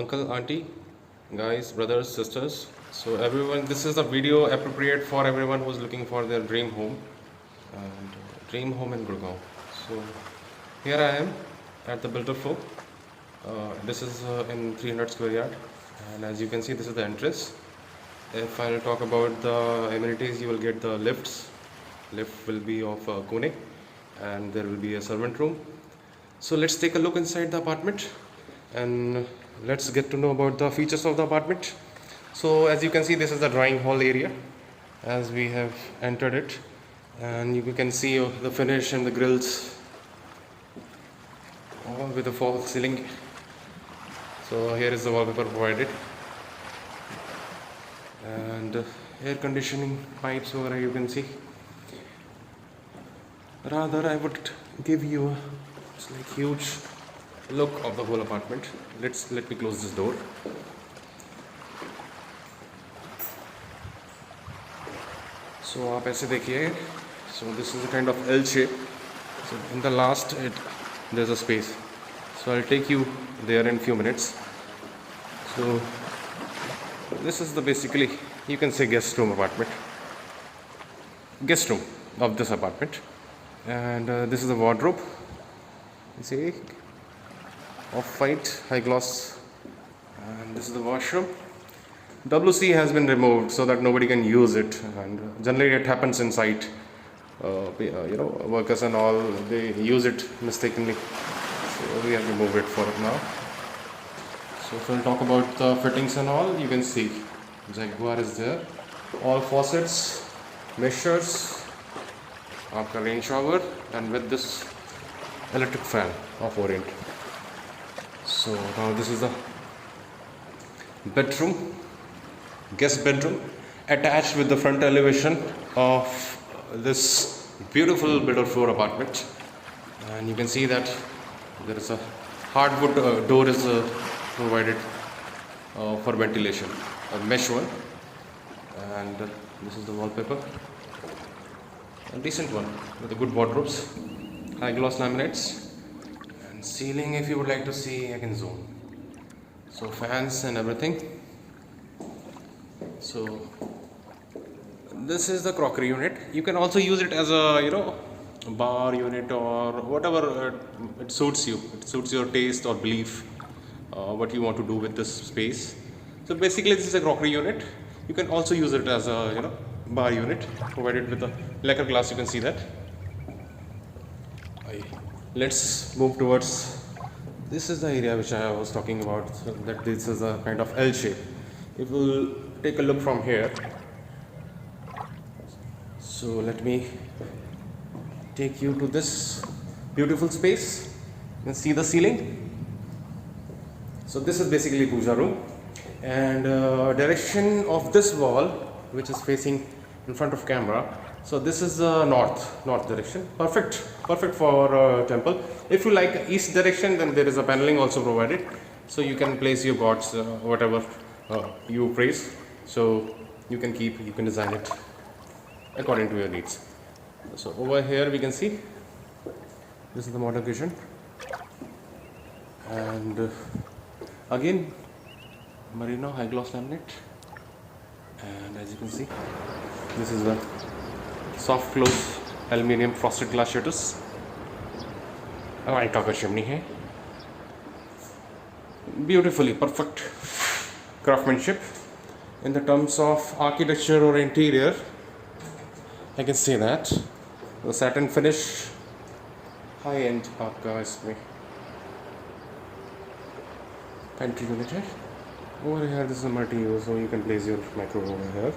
uncle, auntie, guys, brothers, sisters. So everyone, this is a video appropriate for everyone who's looking for their dream home and dream home in Gurgaon. So here I am at the Builder Folk. This is in 300 square yard, and as you can see, this is the entrance. If I'll talk about the amenities, you will get the lifts. Lift will be of Kone, and there will be a servant room. So let's take a look inside the apartment and let's get to know about the features of the apartment. So as you can see, this is the drawing hall area as we have entered it, and you can see the finish and the grills all with the false ceiling. So here is the wallpaper provided, and air conditioning pipes over here you can see. Rather, I would give you a huge look of the whole apartment. Let me close this door. So आप ऐसे देखिए. So this is a kind of L shape. So in the last there's a space. So I'll take you there in few minutes. So this is the basically, you can say, guest room of this apartment. And this is the wardrobe. You see, off-white, high gloss, and this is the washroom. WC has been removed so that nobody can use it, and generally it happens inside. Workers and all, they use it mistakenly, so we have removed it for now. So if we'll talk about the fittings and all, you can see Jaguar is there, all faucets, measures, आपका rain shower, and with this electric fan of Orient. So now this is the bedroom, guest bedroom, attached with the front elevation of this beautiful middle floor apartment. And you can see that there is a hardwood door is provided for ventilation, a mesh one. And this is the wallpaper, a decent one with the good wardrobes, high gloss laminates, and ceiling, if you would like to see, I can zoom. So fans and everything. So this is the crockery unit. You can also use it as a bar unit or whatever it suits you. It suits your taste or belief, what you want to do with this space. So basically this is a crockery unit. You can also use it as a bar unit, provided with a lacquer glass. You can see that. Let's move towards, this is the area which I was talking about, so that this is a kind of L shape. If we'll take a look from here, so let me take you to this beautiful space. You can see the ceiling. So this is basically puja room, and direction of this wall, which is facing in front of camera, so this is north direction. Perfect for temple. If you like east direction, then there is a paneling also provided, so you can place your gods, whatever you praise. So you can design it according to your needs. So over here we can see this is the modern kitchen, and again Merino high gloss laminate, and as you can see, this is the soft close aluminium frosted glass shutters. White copper chimney hai. Beautifully perfect craftsmanship in the terms of architecture or interior. I can say that the satin finish, high end आपका इसमें pantry unit है. Over here this is a multi-use, so you can place your microwave over here.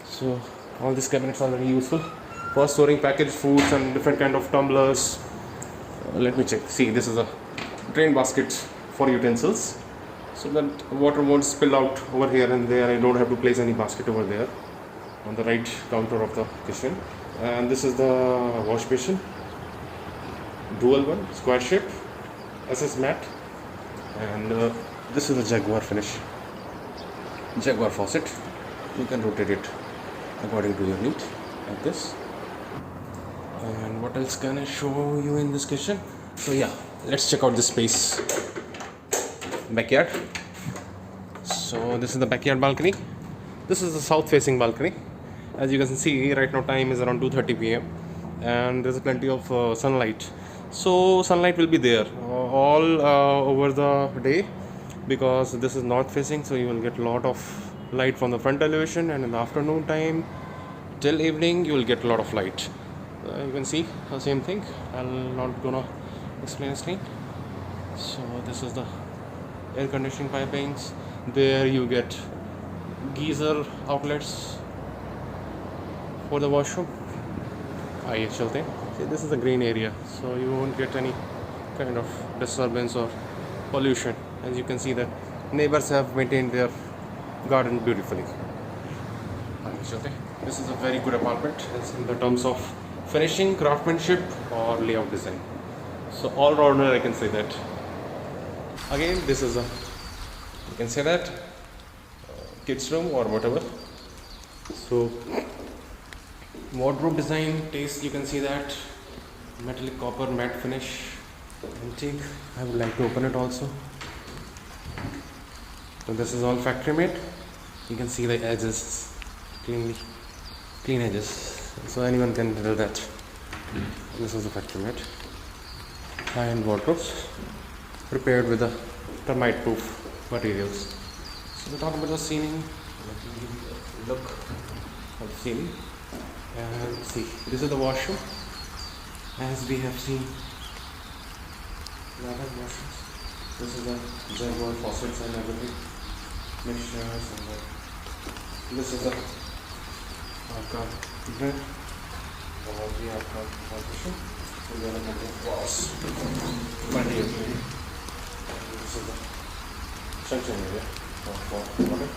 So all these cabinets are very useful for storing packaged foods and different kind of tumblers. Let me check. See, this is a drain basket for utensils, so that water won't spill out over here and there. I don't have to place any basket over there on the right counter of the kitchen. And this is the wash basin, dual one, square shape, SS mat, and this is the Jaguar finish, Jaguar faucet. You can rotate it according to your need, like this. And what else can I show you in this kitchen? So yeah, Let's check out this space. Backyard. So this is the backyard balcony. This is the south facing balcony. As you can see, right now time is around 2:30 p.m. and there's plenty of sunlight. So sunlight will be there all over the day, because this is north facing, so you will get a lot of light from the front elevation, and in the afternoon time till evening you will get a lot of light. You can see the same thing. I'm not gonna explain. So this is the air conditioning pipings. There you get geyser outlets for the washroom. आइए चलते हैं. See, this is the green area, so you won't get any kind of disturbance or pollution. As you can see, the neighbors have maintained their garden beautifully. आइए चलते हैं. This is a very good apartment in the terms of finishing, craftsmanship or layout design. So all rounder, I can say that. Again, this is a, you can say that, kids room or whatever. So wardrobe design taste, you can see that metallic copper matte finish, antique. I would like to open it also. So this is all factory made. You can see the edges, clean edges, so anyone can do that. This is the factory made. High-end wardrobes prepared with the termite proof materials. So we talk about the ceiling. Let me give you a look at the ceiling. And see, this is the washroom. As we have seen, lot of washrooms. This is the Jaguar faucets and everything, mixtures, and this is the आपका bread और ये आपका partition. So we are going to wash. This is the sunshine area for water.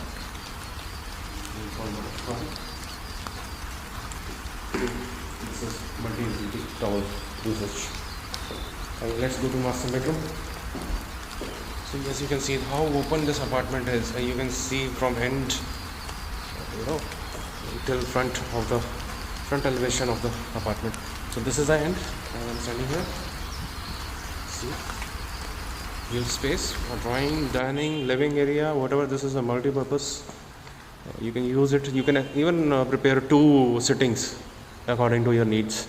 This is multi-utility towel usage. And let's go to master bedroom. So as you can see how open this apartment is. You can see from end, till front of the front elevation of the apartment. So this is the end. I'm standing here. See, huge space for drawing, dining, living area, whatever. This is a multi-purpose. You can use it. You can even prepare 2 sittings according to your needs.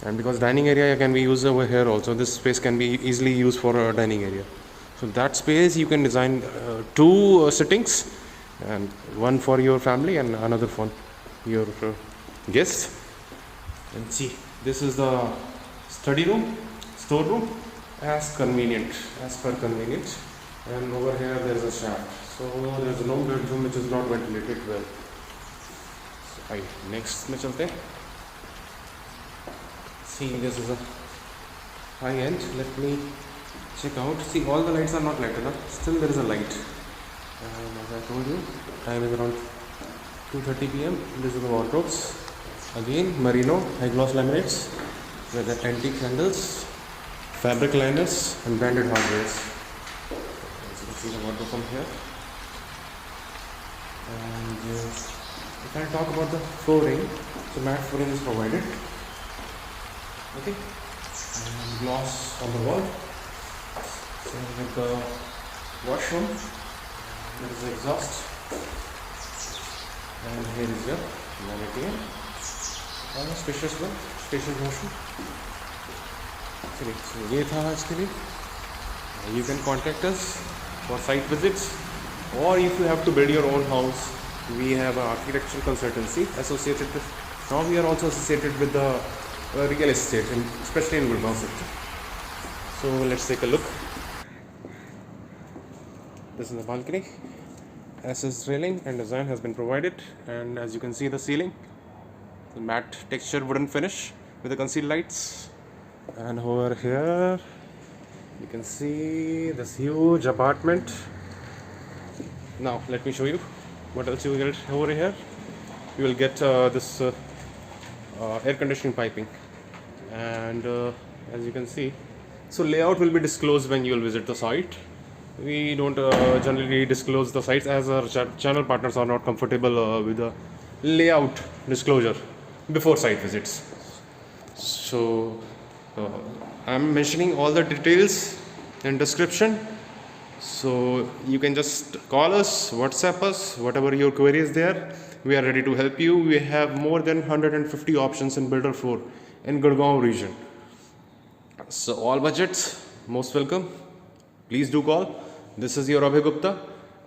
And because dining area can be used over here also, this space can be easily used for a dining area. So that space you can design 2 sittings, and one for your family and another for your guests. And see, this is the study room, store room, as per convenient. And over here there is a shaft, so there is no bedroom which is not ventilated well. So next में चलते हैं. See, this is a high end. Let me check out. See, all the lights are not lit enough. Still there is a light. As I told you, time is around 2:30 p.m. This is the wardrobes. Again, merino high gloss laminates with the antique handles, fabric liners, and branded hardwares. As you can see the wardrobe from here. And if I talk about the flooring, so matte flooring is provided. Okay, and gloss on the wall. Same with the washroom. There is the exhaust, and here is your vanity and spacious washroom. चलिए, so ये था आज के लिए. You can contact us for site visits, or if you have to build your own house, we have an architectural consultancy associated with. Now we are also associated with the real estate, especially in Gurgaon sector. So let's take a look. This is the balcony. SS railing and design has been provided, and as you can see the ceiling, the matte texture wooden finish with the concealed lights. And over here you can see this huge apartment. Now let me show you what else you will get over here. You will get this air conditioning piping, and as you can see, so layout will be disclosed when you will visit the site. We don't generally disclose the sites, as our channel partners are not comfortable with the layout disclosure before site visits. So Uh, I'm mentioning all the details in description. So you can just call us, WhatsApp us, whatever your query is there. We are ready to help you. We have more than 150 options in Builder 4 in Gurgaon region. So all budgets, most welcome. Please do call. This is your Abhay Gupta.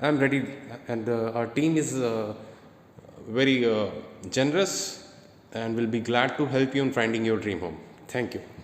I'm ready, and our team is very generous and will be glad to help you in finding your dream home. Thank you.